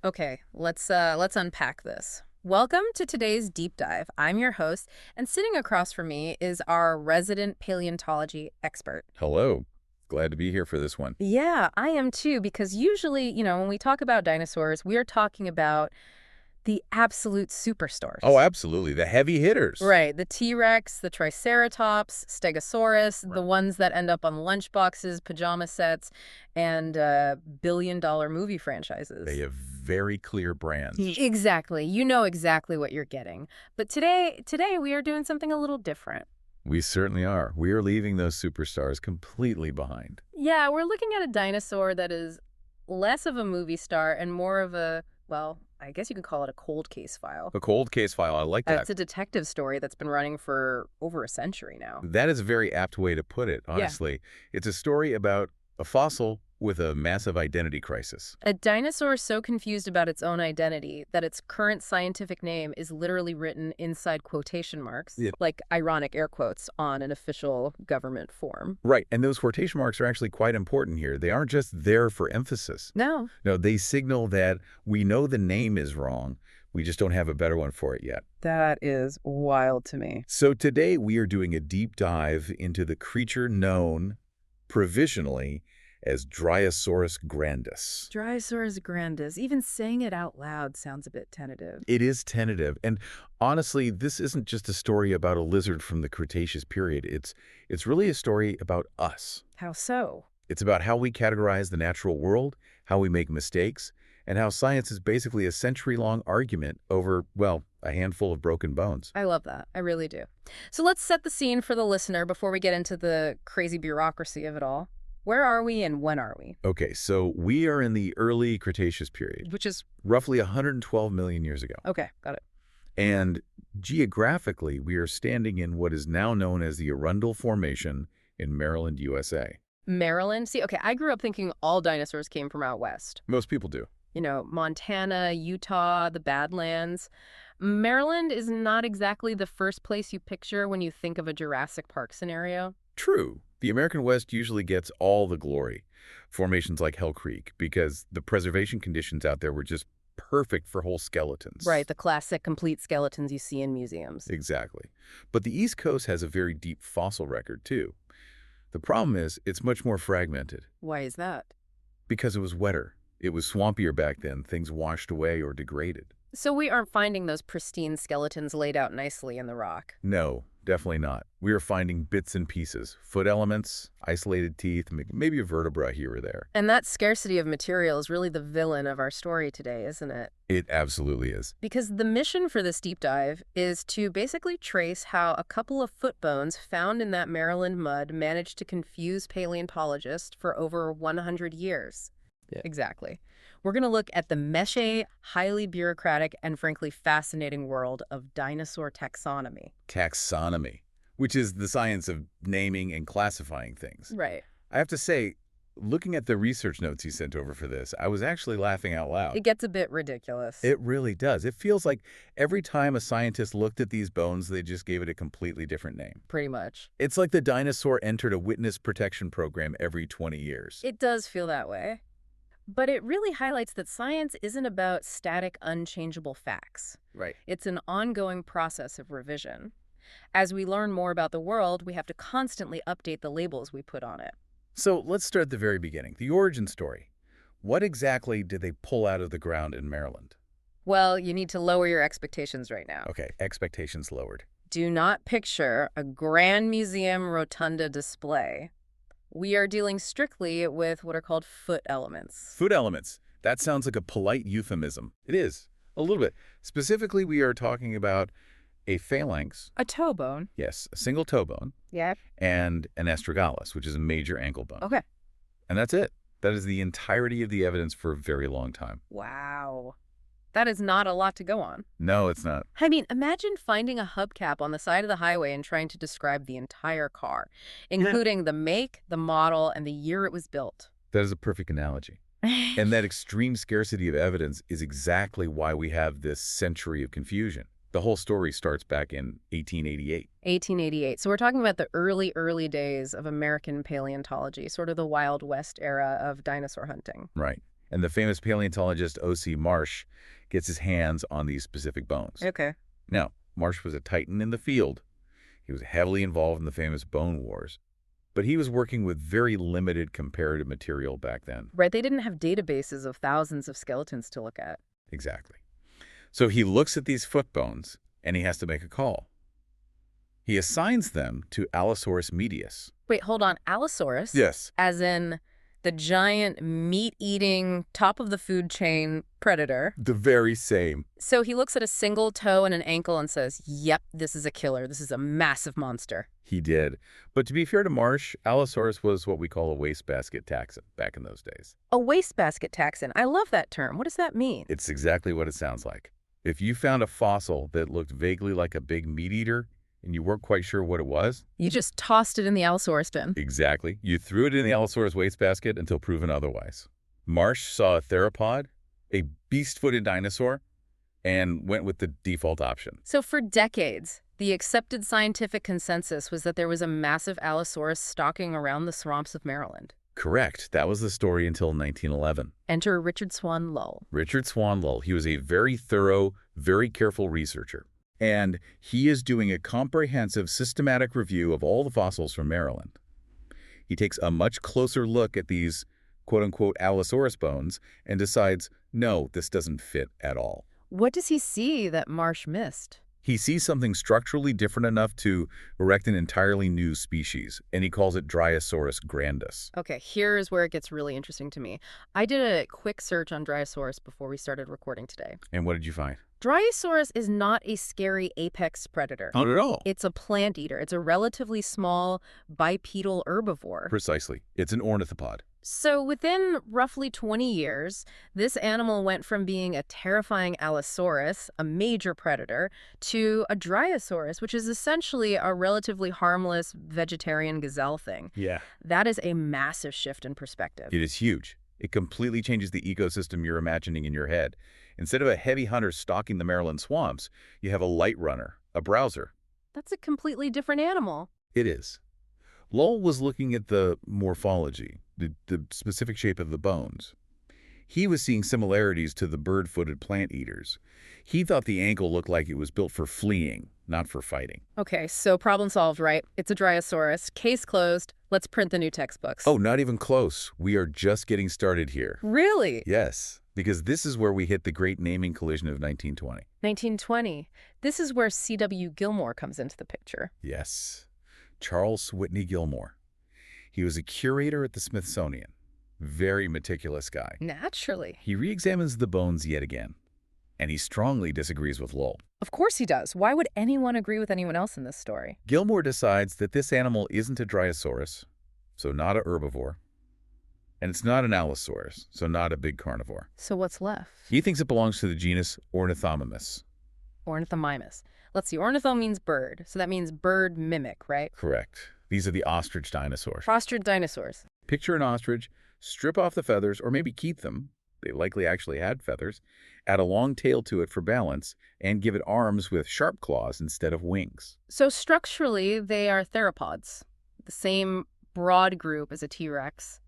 Okay, let's unpack this. Welcome to today's deep dive. I'm your host, and sitting across from me is our resident paleontology expert. Hello. Glad to be here for this one. Yeah, I am too, because usually, when we talk about dinosaurs, we are talking about the absolute Oh, superstars. absolutely. The heavy hitters. Right, the T-Rex, the Triceratops, Stegosaurus, the Right. ones that end up on lunchboxes, pajama sets, and billion-dollar movie franchises. They have very clear brands. Exactly. You know exactly what you're getting. But today we are doing something a little different. We certainly are. We are leaving those superstars completely behind. Yeah, we're looking at a dinosaur that is less of a movie star and more of a, well, I guess you could call it a cold case file. A cold case file. I like that. It's a detective story that's been running for over a century now. That is a very apt way to put it, honestly. It's a story about a fossil with a massive identity crisis. A dinosaur so confused about its own identity that its current scientific name is literally written inside quotation marks, Yeah. like ironic air quotes on an official government form. Right. And those quotation marks are actually quite important here. They aren't just there for emphasis. No. No, they signal that we know the name is wrong. We just don't have a better one for it yet. That is wild to me. So today we are doing a deep dive into the creature known provisionally as Dryosaurus grandis. Dryosaurus grandis. Even saying it out loud sounds a bit tentative. It is tentative, and honestly, this isn't just a story about a lizard from the Cretaceous period. It's really a story about us. How so? It's about how we categorize the natural world, how we make mistakes, and how science is basically a century-long argument over, well, a handful of broken bones. I love that. I really do. So let's set the scene for the listener before we get into the crazy bureaucracy of it all. Where are we and when are we? Okay, so we are in the early Cretaceous period, Which is, roughly 112 million years ago. okay, got it. And geographically, we are standing in what is now known as the Arundel Formation in Maryland, USA. Maryland? See, okay, I grew up thinking all dinosaurs came from out west. Most people do. Montana, Utah, the Badlands. Maryland is not exactly the first place you picture when you think of a Jurassic Park scenario. True. The American West usually gets all the glory. Formations like Hell Creek, because the preservation conditions out there were just perfect for whole skeletons. Right, the classic complete skeletons you see in museums. Exactly. But the East Coast has a very deep fossil record, too. The problem is, it's much more fragmented. Why is that? Because it was wetter. It was swampier back then. Things washed away or degraded. So we aren't finding those pristine skeletons laid out nicely in the rock. No, definitely not. We are finding bits and pieces, foot elements, isolated teeth, maybe a vertebra here or there. And that scarcity of material is really the villain of our story today, isn't it? It absolutely is. Because the mission for this deep dive is to basically trace how a couple of foot bones found in that Maryland mud managed to confuse paleontologists for over 100 years. Yeah. Exactly. We're going to look at the messy, highly bureaucratic, and frankly fascinating world of dinosaur taxonomy. Taxonomy, which is the science of naming and classifying things. Right. I have to say, looking at the research notes he sent over for this, I was actually laughing out loud. It gets a bit ridiculous. It really does. It feels like every time a scientist looked at these bones, they just gave it a completely different name. Pretty much. It's like the dinosaur entered a witness protection program every 20 years. It does feel that way. But it really highlights that science isn't about static, unchangeable facts. Right. It's an ongoing process of revision. As we learn more about the world, we have to constantly update the labels we put on it. So let's start at the very beginning, the origin story. What exactly did they pull out of the ground in Maryland? Well, you need to lower your expectations right now. Okay, expectations lowered. Do not picture a grand museum rotunda display. We are dealing strictly with what are called foot elements. Foot elements. That sounds like a polite euphemism. It is, a little bit. Specifically, we are talking about a phalanx. A toe bone. Yes, a single toe bone. Yeah. And an astragalus, which is a major ankle bone. Okay. And that's it. That is the entirety of the evidence for a very long time. Wow. That is not a lot to go on. No, it's not. I mean, imagine finding a hubcap on the side of the highway and trying to describe the entire car, including the make, the model, and the year it was built. That is a perfect analogy. And that extreme scarcity of evidence is exactly why we have this century of confusion. The whole story starts back in 1888. 1888. So we're talking about the early, days of American paleontology, sort of the Wild West era of dinosaur hunting. Right. And the famous paleontologist O.C. Marsh gets his hands on these specific bones. Okay. Now, Marsh was a titan in the field. He was heavily involved in the famous bone wars. But he was working with very limited comparative material back then. Right, they didn't have databases of thousands of skeletons to look at. Exactly. So he looks at these foot bones, and he has to make a call. He assigns them to Allosaurus medius. Wait, hold on. Allosaurus? Yes. As in the giant meat-eating, top-of-the-food chain predator. The very same. So he looks at a single toe and an ankle and says, yep, this is a killer. This is a massive monster. He did. But to be fair to Marsh, Allosaurus was what we call a wastebasket taxon back in those days. A wastebasket taxon. I love that term. What does that mean? It's exactly what it sounds like. If you found a fossil that looked vaguely like a big meat eater, and you weren't quite sure what it was? You just tossed it in the Allosaurus bin. Exactly. You threw it in the Allosaurus wastebasket until proven otherwise. Marsh saw a theropod, a beast-footed dinosaur, and went with the default option. So for decades, the accepted scientific consensus was that there was a massive Allosaurus stalking around the swamps of Maryland. Correct. That was the story until 1911. Enter Richard Swann Lull. Richard Swann Lull. He was a very thorough, very careful researcher. And he is doing a comprehensive, systematic review of all the fossils from Maryland. He takes a much closer look at these quote-unquote Allosaurus bones and decides, no, this doesn't fit at all. What does he see that Marsh missed? He sees something structurally different enough to erect an entirely new species, and he calls it Dryosaurus grandis. Okay, here's where it gets really interesting to me. I did a quick search on Dryosaurus before we started recording today. And what did you find? Dryosaurus is not a scary apex predator. Not at all. It's a plant eater. It's a relatively small bipedal herbivore. Precisely. It's an ornithopod. So within roughly 20 years, this animal went from being a terrifying Allosaurus, a major predator, to a Dryosaurus, which is essentially a relatively harmless vegetarian gazelle thing. Yeah. That is a massive shift in perspective. It is huge. It completely changes the ecosystem you're imagining in your head. Instead of a heavy hunter stalking the Maryland swamps, you have a light runner, a browser. That's a completely different animal. It is. Lull was looking at the morphology, the specific shape of the bones. He was seeing similarities to the bird-footed plant eaters. He thought the ankle looked like it was built for fleeing, not for fighting. Okay, so problem solved, right? It's a Dryosaurus. Case closed. Let's print the new textbooks. Oh, not even close. We are just getting started here. Really? Yes, because this is where we hit the great naming collision of 1920. 1920. This is where C.W. Gilmore comes into the picture. Yes. Charles Whitney Gilmore. He was a curator at the Smithsonian. Very meticulous guy. Naturally. He re-examines the bones yet again, and he strongly disagrees with Lull. Of course he does. Why would anyone agree with anyone else in this story? Gilmore decides that this animal isn't a Dryosaurus, so not a herbivore, and it's not an Allosaurus, so not a big carnivore. So what's left? He thinks it belongs to the genus Ornithomimos. Ornithomimos. Let's see. Ornitho means bird, so that means bird mimic, right? Correct. These are the ostrich dinosaurs. Ostrich dinosaurs. Picture an ostrich, strip off the feathers, or maybe keep them. They likely actually had feathers. Add a long tail to it for balance, and give it arms with sharp claws instead of wings. So structurally, they are theropods, the same broad group as a T-Rex,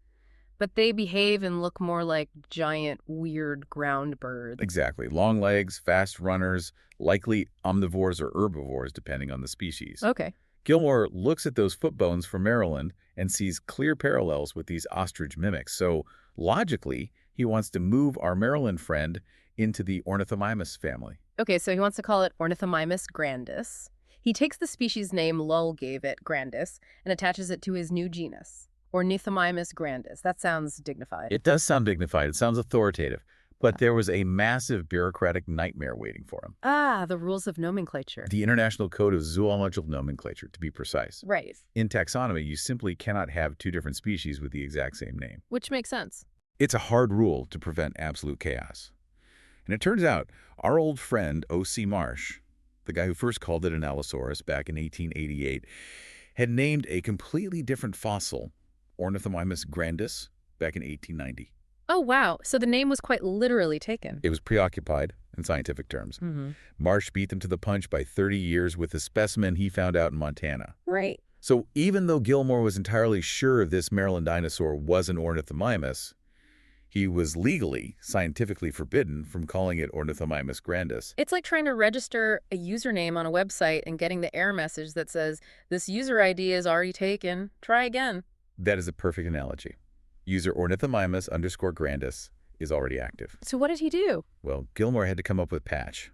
but they behave and look more like giant, weird ground birds. Exactly. Long legs, fast runners, likely omnivores or herbivores, depending on the species. Okay. Gilmore looks at those foot bones from Maryland and sees clear parallels with these ostrich mimics. So, logically, he wants to move our Maryland friend into the Ornithomimos family. Okay, so he wants to call it Ornithomimos grandis. He takes the species name Lull gave it, grandis, and attaches it to his new genus, Ornithomimos grandis. That sounds dignified. It does sound dignified. It sounds authoritative. But there was a massive bureaucratic nightmare waiting for him. Ah, the rules of nomenclature. The International Code of Zoological Nomenclature, to be precise. Right. In taxonomy, you simply cannot have two different species with the exact same name. Which makes sense. It's a hard rule to prevent absolute chaos. And it turns out, our old friend O.C. Marsh, the guy who first called it an Allosaurus back in 1888, had named a completely different fossil, Ornithomimos grandis, back in 1890. Oh, wow. So the name was quite literally taken. It was preoccupied, in scientific terms. Marsh beat them to the punch by 30 years with a specimen he found out in Montana. Right. So even though Gilmore was entirely sure this Maryland dinosaur was an Ornithomimos, He was legally, scientifically forbidden from calling it Ornithomimus grandis. It's like trying to register a username on a website and getting the error message that says, this user ID is already taken. Try again. That is a perfect analogy. User Ornithomimus_grandis is already active. So what did he do? Well, Gilmore had to come up with patch,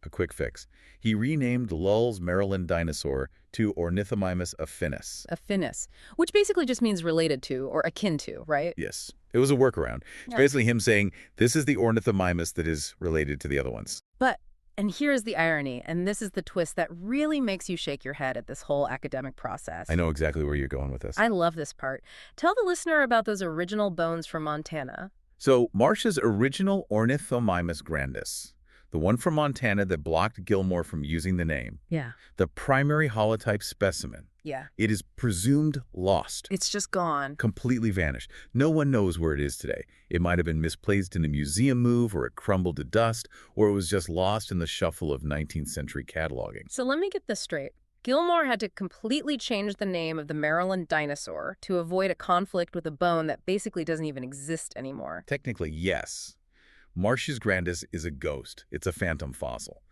a quick fix. He renamed Lull's Maryland dinosaur to Ornithomimus affinis. Affinis, which basically just means related to or akin to, right? Yes. It was a workaround. It's Yeah. basically him saying, this is the Ornithomimus that is related to the other ones. But, and here's the irony, and this is the twist that really makes you shake your head at this whole academic process. I know exactly where you're going with this. I love this part. Tell the listener about those original bones from Montana. So, Marsh's original Ornithomimus grandis, the one from Montana that blocked Gilmore from using the name, Yeah. the primary holotype specimen, Yeah. it is presumed lost. It's just gone. Completely vanished. No one knows where it is today. It might have been misplaced in a museum move, or it crumbled to dust, or it was just lost in the shuffle of 19th century cataloging. So let me get this straight. Gilmore had to completely change the name of the Maryland dinosaur to avoid a conflict with a bone that basically doesn't even exist anymore. Technically, yes. Marsh's grandis is a ghost. It's a phantom fossil.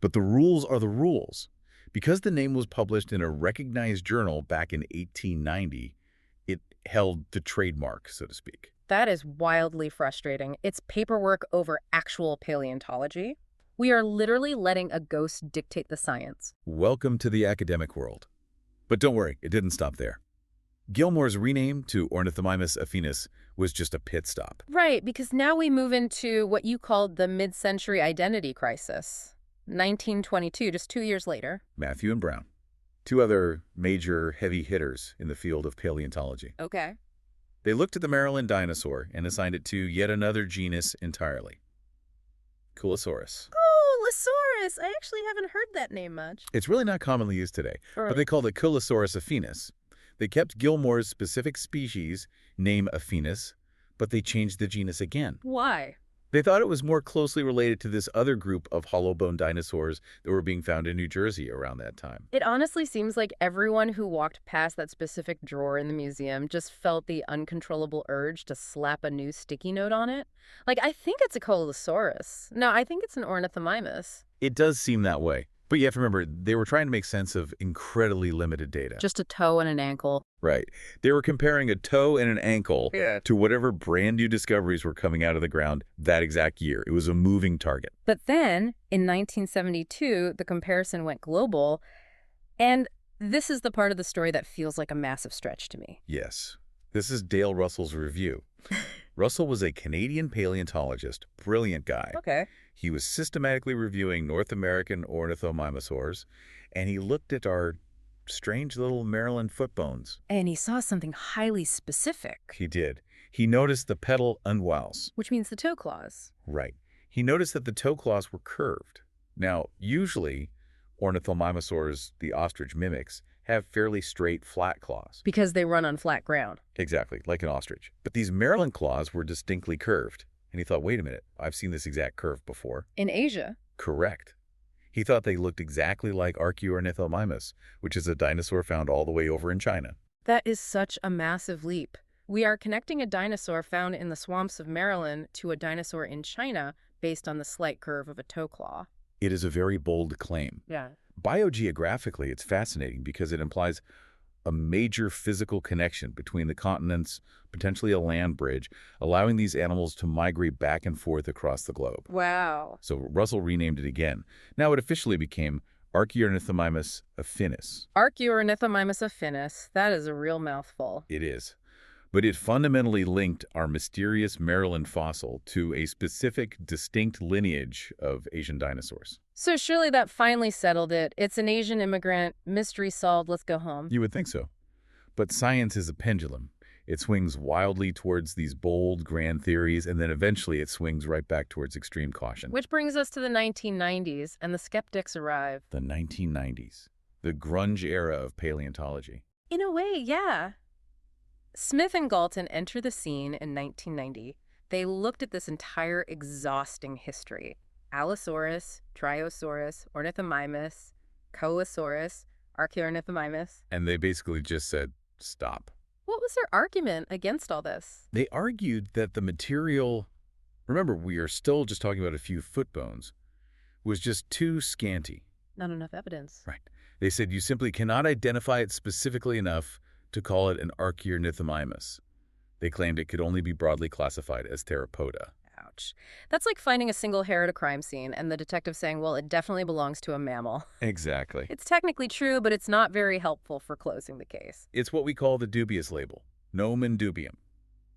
But the rules are the rules. Because the name was published in a recognized journal back in 1890, it held the trademark, so to speak. That is wildly frustrating. It's paperwork over actual paleontology. We are literally letting a ghost dictate the science. Welcome to the academic world. But don't worry, it didn't stop there. Gilmore's rename to Ornithomimus affinis was just a pit stop. Right, because now we move into what you called the mid-century identity crisis. 1922, just 2 years later. Matthew and Brown, two other major heavy hitters in the field of paleontology. Okay. They looked at the Maryland dinosaur and assigned it to yet another genus entirely, Coelosaurus. Allosaurus! I actually haven't heard that name much. It's really not commonly used today, but they called it Coelosaurus affinis. They kept Gilmore's specific species name affinis, but they changed the genus again. Why? They thought it was more closely related to this other group of hollow-bone dinosaurs that were being found in New Jersey around that time. It honestly seems like everyone who walked past that specific drawer in the museum just felt the uncontrollable urge to slap a new sticky note on it. Like, I think it's a Coelosaurus. No, I think it's an Ornithomimus. It does seem that way. But you have to remember, they were trying to make sense of incredibly limited data. Just a toe and an ankle. Right. They were comparing a toe and an ankle to whatever brand new discoveries were coming out of the ground that exact year. It was a moving target. But then, in 1972, the comparison went global, and this is the part of the story that feels like a massive stretch to me. Yes. This is Dale Russell's review. Russell was a Canadian paleontologist, brilliant guy. Okay. He was systematically reviewing North American Ornithomimosaurs, and he looked at our strange little Maryland foot bones. And he saw something highly specific. He did. He noticed the pedal unwells. Which means the toe claws. Right. He noticed that the toe claws were curved. Now, usually, Ornithomimosaurs, the ostrich mimics, have fairly straight, flat claws. Because they run on flat ground. Exactly, like an ostrich. But these Maryland claws were distinctly curved. And he thought, wait a minute, I've seen this exact curve before. In Asia. Correct. He thought they looked exactly like Archaeornithomimus, which is a dinosaur found all the way over in China. That is such a massive leap. We are connecting a dinosaur found in the swamps of Maryland to a dinosaur in China based on the slight curve of a toe claw. It is a very bold claim. Yeah. Biogeographically, it's fascinating because it implies a major physical connection between the continents, potentially a land bridge, allowing these animals to migrate back and forth across the globe. Wow. So Russell renamed it again. Now it officially became Archaeornithomimus affinis. Archaeornithomimus affinis. That is a real mouthful. It is. But it fundamentally linked our mysterious Maryland fossil to a specific, distinct lineage of Asian dinosaurs. So surely that finally settled it. It's an Asian immigrant. Mystery solved. Let's go home. You would think so. But science is a pendulum. It swings wildly towards these bold, grand theories, and then eventually it swings right back towards extreme caution. Which brings us to the 1990s, and the skeptics arrive. The 1990s. The grunge era of paleontology. In a way, yeah. Smith and Galton enter the scene in 1990. They looked at this entire exhausting history. Allosaurus, Dryosaurus, Ornithomimus, Coelosaurus, Archaeornithomimus. And they basically just said, stop. What was their argument against all this? They argued that the material, remember, we are still just talking about a few foot bones, was just too scanty. Not enough evidence. Right. They said you simply cannot identify it specifically enough to call it an Archaeornithomimus. They claimed it could only be broadly classified as theropoda. Ouch. That's like finding a single hair at a crime scene and the detective saying, well, it definitely belongs to a mammal. Exactly. It's technically true, but it's not very helpful for closing the case. It's what we call the dubious label, nomen dubium.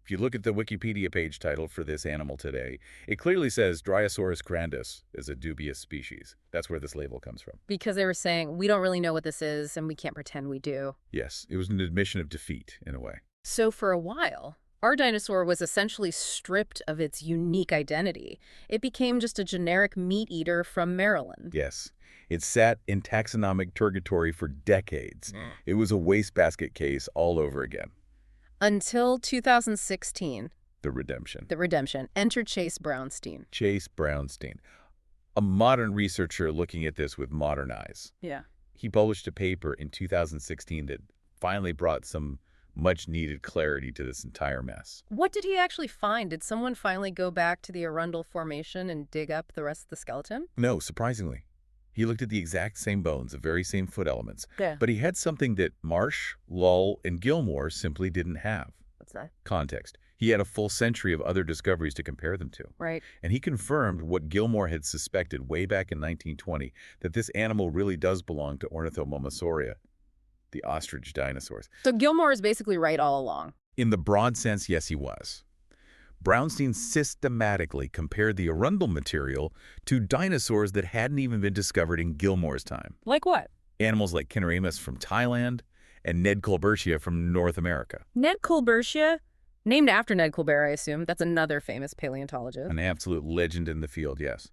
If you look at the Wikipedia page title for this animal today, it clearly says Dryosaurus grandis is a dubious species. That's where this label comes from. Because they were saying, we don't really know what this is, and we can't pretend we do. Yes, it was an admission of defeat, in a way. So for a while, our dinosaur was essentially stripped of its unique identity. It became just a generic meat eater from Maryland. Yes. It sat in taxonomic purgatory for decades. It was a wastebasket case all over again. Until 2016. The redemption. The redemption. Enter Chase Brownstein. Chase Brownstein, a modern researcher looking at this with modern eyes. Yeah. He published a paper in 2016 that finally brought some much-needed clarity to this entire mess. What did he actually find? Did someone finally go back to the Arundel Formation and dig up the rest of the skeleton? No, surprisingly. He looked at the exact same bones, the very same foot elements. Yeah. But he had something that Marsh, Lull, and Gilmore simply didn't have. What's that? Context. He had a full century of other discoveries to compare them to. Right. And he confirmed what Gilmore had suspected way back in 1920, that this animal really does belong to Ornithomimosauria, the ostrich dinosaurs. So Gilmore is basically right all along. In the broad sense, yes, he was. Brownstein systematically compared the Arundel material to dinosaurs that hadn't even been discovered in Gilmore's time. Like what? Animals like Kinneramus from Thailand and Ned Colbertia from North America. Ned Colbertia? Named after Ned Colbert, I assume. That's another famous paleontologist. An absolute legend in the field, yes.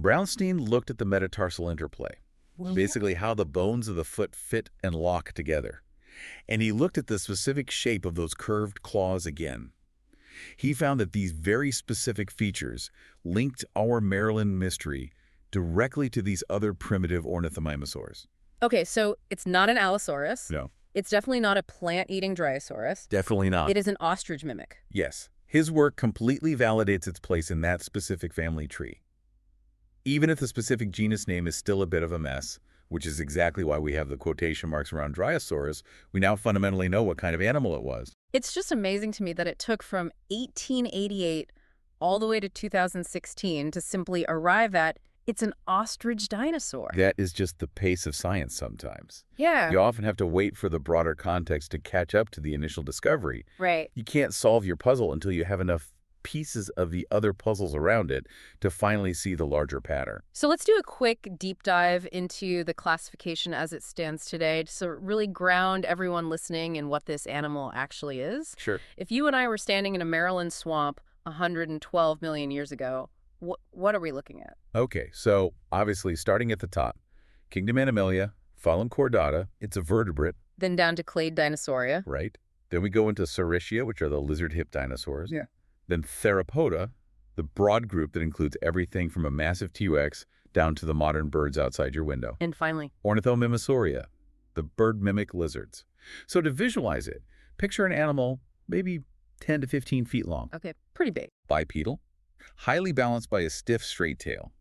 Brownstein looked at the metatarsal interplay, basically how the bones of the foot fit and lock together. And he looked at the specific shape of those curved claws again. He found that these very specific features linked our Maryland mystery directly to these other primitive ornithomimosaurs. Okay, so it's not an Allosaurus. No. It's definitely not a plant-eating Dryosaurus. Definitely not. It is an ostrich mimic. Yes. His work completely validates its place in that specific family tree. Even if the specific genus name is still a bit of a mess, which is exactly why we have the quotation marks around Dryosaurus, we now fundamentally know what kind of animal it was. It's just amazing to me that it took from 1888 all the way to 2016 to simply arrive at it's an ostrich dinosaur. That is just the pace of science sometimes. Yeah. You often have to wait for the broader context to catch up to the initial discovery. Right. You can't solve your puzzle until you have enough pieces of the other puzzles around it to finally see the larger pattern. So let's do a quick deep dive into the classification as it stands today to really ground everyone listening in what this animal actually is. Sure. If you and I were standing in a Maryland swamp 112 million years ago, what are we looking at? Okay, so obviously starting at the top, Kingdom Animalia, Phyllum Chordata, it's a vertebrate. Then down to clade Dinosauria. Right. Then we go into Saurischia, which are the lizard-hip dinosaurs. Yeah. Then Theropoda, the broad group that includes everything from a massive T-Rex down to the modern birds outside your window. And finally, Ornithomimosauria, the bird-mimic lizards. So to visualize it, picture an animal maybe 10 to 15 feet long. okay, pretty big. Bipedal, highly balanced by a stiff, straight tail.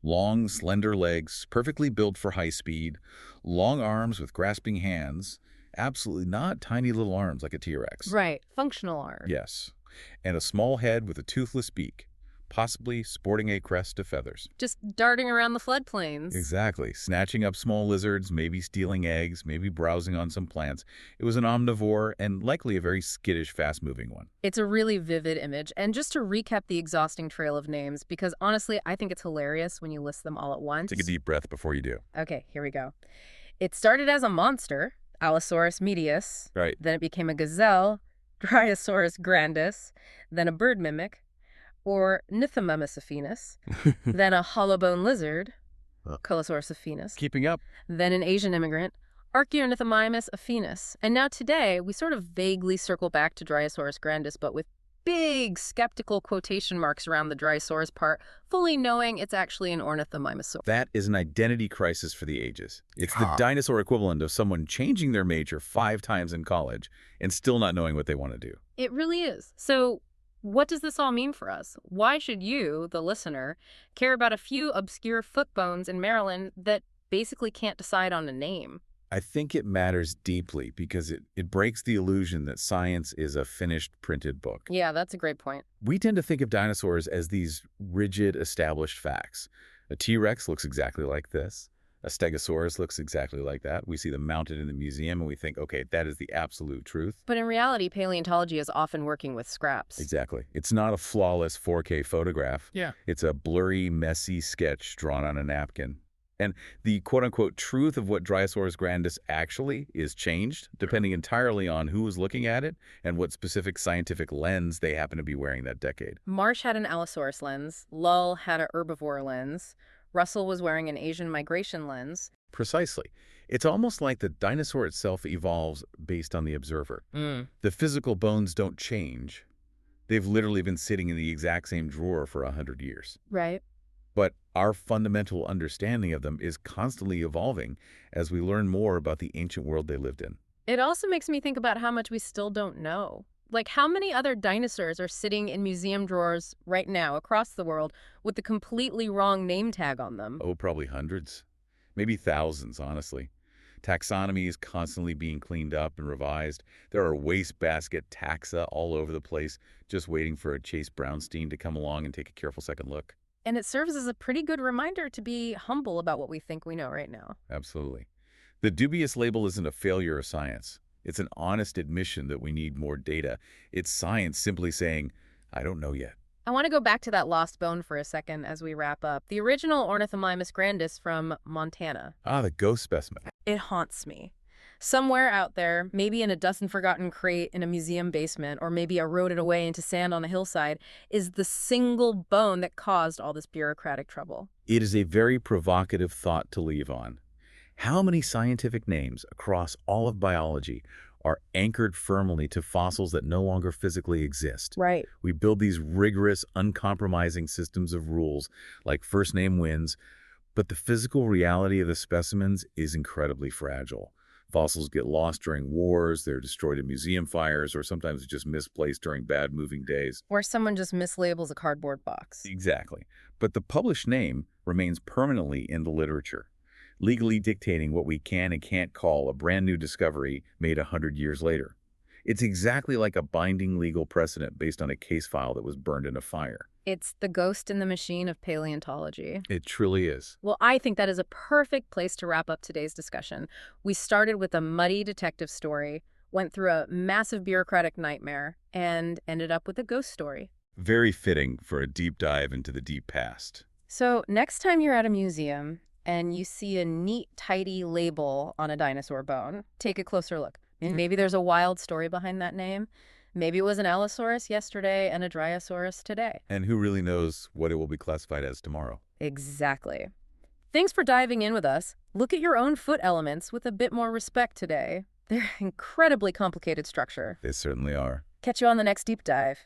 Long, slender legs, perfectly built for high speed. Long arms with grasping hands. Absolutely not tiny little arms like a T-Rex. Right, functional arm. Yes. And a small head with a toothless beak, possibly sporting a crest of feathers. Just darting around the floodplains. Exactly. Snatching up small lizards, maybe stealing eggs, maybe browsing on some plants. It was an omnivore and likely a very skittish, fast-moving one. It's a really vivid image. And just to recap the exhausting trail of names, because honestly, I think it's hilarious when you list them all at once. Take a deep breath before you do. Okay, here we go. It started as a monster, Allosaurus medius. Right. Then it became a gazelle, Dryosaurus grandis. Then a bird mimic, Ornithomimos affinis. Then a hollow-bone lizard, Coelosaurus affinis. Keeping up. Then an Asian immigrant, Archaeornithomimos affinis. And now today, we sort of vaguely circle back to Dryosaurus grandis, but with big skeptical quotation marks around the Dryosaurus part, fully knowing it's actually an Ornithomimosauria. That is an identity crisis for the ages. It's the Huh. dinosaur equivalent of someone changing their major 5 times in college and still not knowing what they want to do. It really is. So what does this all mean for us? Why should you, the listener, care about a few obscure foot bones in Maryland that basically can't decide on a name? I think it matters deeply because it breaks the illusion that science is a finished printed book. Yeah, that's a great point. We tend to think of dinosaurs as these rigid, established facts. A T-Rex looks exactly like this. A Stegosaurus looks exactly like that. We see them mounted in the museum and we think, okay, that is the absolute truth. But in reality, paleontology is often working with scraps. Exactly. It's not a flawless 4K photograph. Yeah. It's a blurry, messy sketch drawn on a napkin. And the quote-unquote truth of what Dryosaurus grandis actually is changed, depending entirely on who is looking at it and what specific scientific lens they happen to be wearing that decade. Marsh had an Allosaurus lens. Lull had a herbivore lens. Russell was wearing an Asian migration lens. Precisely. It's almost like the dinosaur itself evolves based on the observer. The physical bones don't change. They've literally been sitting in the exact same drawer for 100 years. Right. But our fundamental understanding of them is constantly evolving as we learn more about the ancient world they lived in. It also makes me think about how much we still don't know. Like, how many other dinosaurs are sitting in museum drawers right now across the world with the completely wrong name tag on them? Oh, probably hundreds. Maybe thousands, honestly. Taxonomy is constantly being cleaned up and revised. There are wastebasket taxa all over the place, just waiting for a Chase Brownstein to come along and take a careful second look. And it serves as a pretty good reminder to be humble about what we think we know right now. Absolutely. The dubious label isn't a failure of science. It's an honest admission that we need more data. It's science simply saying, I don't know yet. I want to go back to that lost bone for a second as we wrap up. The original Ornithomimos grandis from Montana. Ah, the ghost specimen. It haunts me. Somewhere out there, maybe in a dust-and-forgotten crate in a museum basement, or maybe eroded away into sand on a hillside, is the single bone that caused all this bureaucratic trouble. It is a very provocative thought to leave on. How many scientific names across all of biology are anchored firmly to fossils that no longer physically exist? Right. We build these rigorous, uncompromising systems of rules, like first name wins, but the physical reality of the specimens is incredibly fragile. Fossils get lost during wars, they're destroyed in museum fires, or sometimes just misplaced during bad moving days. Or someone just mislabels a cardboard box. Exactly. But the published name remains permanently in the literature, legally dictating what we can and can't call a brand new discovery made 100 years later. It's exactly like a binding legal precedent based on a case file that was burned in a fire. It's the ghost in the machine of paleontology. It truly is. Well, I think that is a perfect place to wrap up today's discussion. We started with a muddy detective story, went through a massive bureaucratic nightmare, and ended up with a ghost story. Very fitting for a deep dive into the deep past. So next time you're at a museum and you see a neat, tidy label on a dinosaur bone, take a closer look. Maybe there's a wild story behind that name. Maybe it was an Allosaurus yesterday and a Dryosaurus today. And who really knows what it will be classified as tomorrow? Exactly. Thanks for diving in with us. Look at your own foot elements with a bit more respect today. They're incredibly complicated structure. They certainly are. Catch you on the next deep dive.